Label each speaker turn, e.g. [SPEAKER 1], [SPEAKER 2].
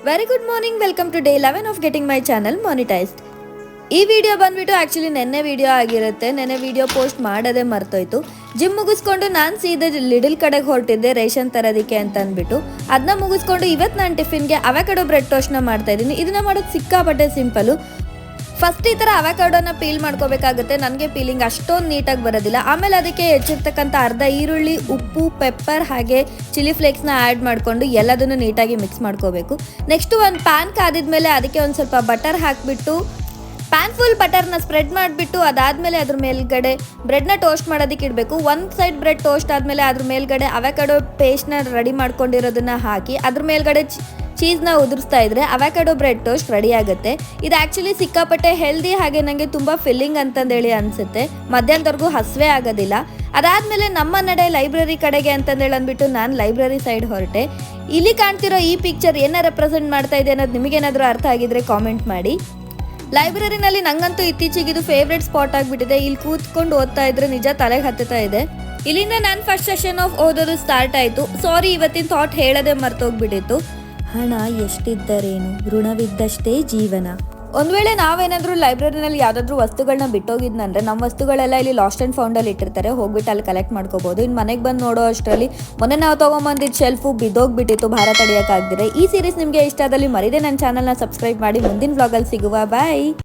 [SPEAKER 1] Very good morning, welcome to day 11 of getting my channel monetized. ಈ video ಬಂದ್ಬಿಟ್ಟು actually ನೆನ್ನೆ video ಆಗಿರುತ್ತೆ. ನೆನ್ನೆ ವಿಡಿಯೋ ಪೋಸ್ಟ್ ಮಾಡೋದೇ ಮರ್ತೋಯ್ತು. ಜಿಮ್ ಮುಗಿಸ್ಕೊಂಡು ನಾನು ಸೀದಾ ಲಿಡಲ್ ಕಡೆಗೆ ಹೊರಟಿದ್ದೆ ರೇಷನ್ ತರೋದಕ್ಕೆ ಅಂತ ಅಂದ್ಬಿಟ್ಟು. ಅದನ್ನ ಮುಗಿಸ್ಕೊಂಡು ಇವತ್ತು ನಾನು ಟಿಫಿನ್ಗೆ ಅವಕಾಡೋ ಬ್ರೆಡ್ ಟೋಸ್ಟ್ನ ಮಾಡ್ತಾ ಇದ್ದೀನಿ. ಇದನ್ನ ಮಾಡೋದು ಸಿಕ್ಕಾಪಟ್ಟೆ ಸಿಂಪಲ್ಲು. ಫಸ್ಟ್ ಈ ಥರ ಅವಕಾಡೋನ ಪೀಲ್ ಮಾಡ್ಕೋಬೇಕಾಗುತ್ತೆ. ನನಗೆ ಪೀಲಿಂಗ್ ಅಷ್ಟೊಂದು ನೀಟಾಗಿ ಬರೋದಿಲ್ಲ. ಆಮೇಲೆ ಅದಕ್ಕೆ ಹೆಚ್ಚಿರ್ತಕ್ಕಂಥ ಅರ್ಧ ಈರುಳ್ಳಿ, ಉಪ್ಪು, ಪೆಪ್ಪರ್ ಹಾಗೆ ಚಿಲ್ಲಿ ಫ್ಲೇಕ್ಸ್ನ ಆ್ಯಡ್ ಮಾಡಿಕೊಂಡು ಎಲ್ಲದನ್ನು ನೀಟಾಗಿ ಮಿಕ್ಸ್ ಮಾಡ್ಕೋಬೇಕು. ನೆಕ್ಸ್ಟು ಒಂದು ಪ್ಯಾನ್ ಕಾದಿದ್ಮೇಲೆ ಅದಕ್ಕೆ ಒಂದು ಸ್ವಲ್ಪ ಬಟರ್ ಹಾಕಿಬಿಟ್ಟು ಪ್ಯಾನ್ ಫುಲ್ ಬಟರ್ನ ಸ್ಪ್ರೆಡ್ ಮಾಡಿಬಿಟ್ಟು ಅದಾದಮೇಲೆ ಅದ್ರ ಮೇಲ್ಗಡೆ ಬ್ರೆಡ್ನ ಟೋಸ್ಟ್ ಮಾಡೋದಕ್ಕೆ ಇಡಬೇಕು. ಒಂದು ಸೈಡ್ ಬ್ರೆಡ್ ಟೋಸ್ಟ್ ಆದಮೇಲೆ ಅದ್ರ ಮೇಲ್ಗಡೆ ಅವಕಾಡೋ ಪೇಸ್ಟ್ನ ರೆಡಿ ಮಾಡ್ಕೊಂಡಿರೋದನ್ನ ಹಾಕಿ ಅದ್ರ ಮೇಲ್ಗಡೆ ಚೀಸ್ನ ಉದುರಿಸ್ತಾ ಇದ್ರೆ ಅವಕಾಡೋ ಬ್ರೆಡ್ ಟೋಸ್ಟ್ ರೆಡಿ ಆಗುತ್ತೆ. ಇದು ಆ್ಯಕ್ಚುಲಿ ಸಿಕ್ಕಾಪಟ್ಟೆ ಹೆಲ್ದಿ, ಹಾಗೆ ನನಗೆ ತುಂಬ ಫಿಲ್ಲಿಂಗ್ ಅಂತಂದೇಳಿ ಅನಿಸುತ್ತೆ. ಮಧ್ಯಾಹ್ನದವರೆಗೂ ಹಸಿವೆ ಆಗೋದಿಲ್ಲ. ಅದಾದಮೇಲೆ ನಮ್ಮ ನಡೆ ಲೈಬ್ರರಿ ಕಡೆಗೆ ಅಂತಂದೇಳಿ ಅಂದ್ಬಿಟ್ಟು ನಾನು ಲೈಬ್ರರಿ ಸೈಡ್ ಹೊರಟೆ. ಇಲ್ಲಿ ಕಾಣ್ತಿರೋ ಈ ಪಿಕ್ಚರ್ ಏನ ರೆಪ್ರೆಸೆಂಟ್ ಮಾಡ್ತಾ ಇದೆ ಅನ್ನೋದು ನಿಮಗೇನಾದರೂ ಅರ್ಥ ಆಗಿದ್ರೆ ಕಾಮೆಂಟ್ ಮಾಡಿ. ಲೈಬ್ರರಿನಲ್ಲಿ ನಂಗಂತೂ ಇತ್ತೀಚೆಗೆ ಇದು ಫೇವ್ರೆಟ್ ಸ್ಪಾಟ್ ಆಗಿಬಿಟ್ಟಿದೆ. ಇಲ್ಲಿ ಕೂತ್ಕೊಂಡು ಓದ್ತಾ ಇದ್ರೆ ನಿಜ ತಲೆಗೆ ಹತ್ತುತ್ತಾ ಇದೆ. ಇಲ್ಲಿಂದ ನಾನು ಫಸ್ಟ್ ಸೆಷನ್ ಆಫ್ ಓದೋದು ಸ್ಟಾರ್ಟ್ ಆಯಿತು. ಸಾರಿ, ಇವತ್ತಿನ ಥಾಟ್ ಹೇಳೋದೇ ಮರ್ತೋಗ್ಬಿಟ್ಟಿತ್ತು. ಹಣ ಎಷ್ಟಿದ್ದರೇನು, ಋಣವಿದ್ದಷ್ಟೇ ಜೀವನ. ಒಂದು ವೇಳೆ ನಾವೇನಾದರೂ ಲೈಬ್ರರಿನಲ್ಲಿ ಯಾವುದಾದ್ರೂ ವಸ್ತುಗಳನ್ನ ಬಿಟ್ಟೋಗಿದ್ನಂದ್ರೆ ನಮ್ಮ ವಸ್ತುಗಳೆಲ್ಲ ಇಲ್ಲಿ ಲಾಸ್ಟ್ ಆ್ಯಂಡ್ ಫೌಂಡಲ್ಲಿ ಇಟ್ಟಿರ್ತಾರೆ, ಹೋಗ್ಬಿಟ್ಟು ಅಲ್ಲಿ ಕಲೆಕ್ಟ್ ಮಾಡ್ಕೋಬೋದು. ಇನ್ನು ಮನೆಗೆ ಬಂದು ನೋಡೋ ಅಷ್ಟರಲ್ಲಿ ಮೊನ್ನೆ ನಾವು ತೊಗೊಂಬಂದಿದ್ದು ಶೆಲ್ಫು ಬಿದ್ದೋಗ್ಬಿಟ್ಟಿತ್ತು, ಭಾರ ತಡೆಯೋಕ್ಕಾಗ್ದಿರೆ. ಈ ಸೀರೀಸ್ ನಿಮಗೆ ಇಷ್ಟ ಆದಲ್ಲಿ ಮರಿದೇ ನನ್ನ ಚಾನಲ್ನ ಸಬ್ಸ್ಕ್ರೈಬ್ ಮಾಡಿ. ಮುಂದಿನ ವ್ಲಾಗಲ್ಲಿ ಸಿಗುವ. ಬಾಯ್.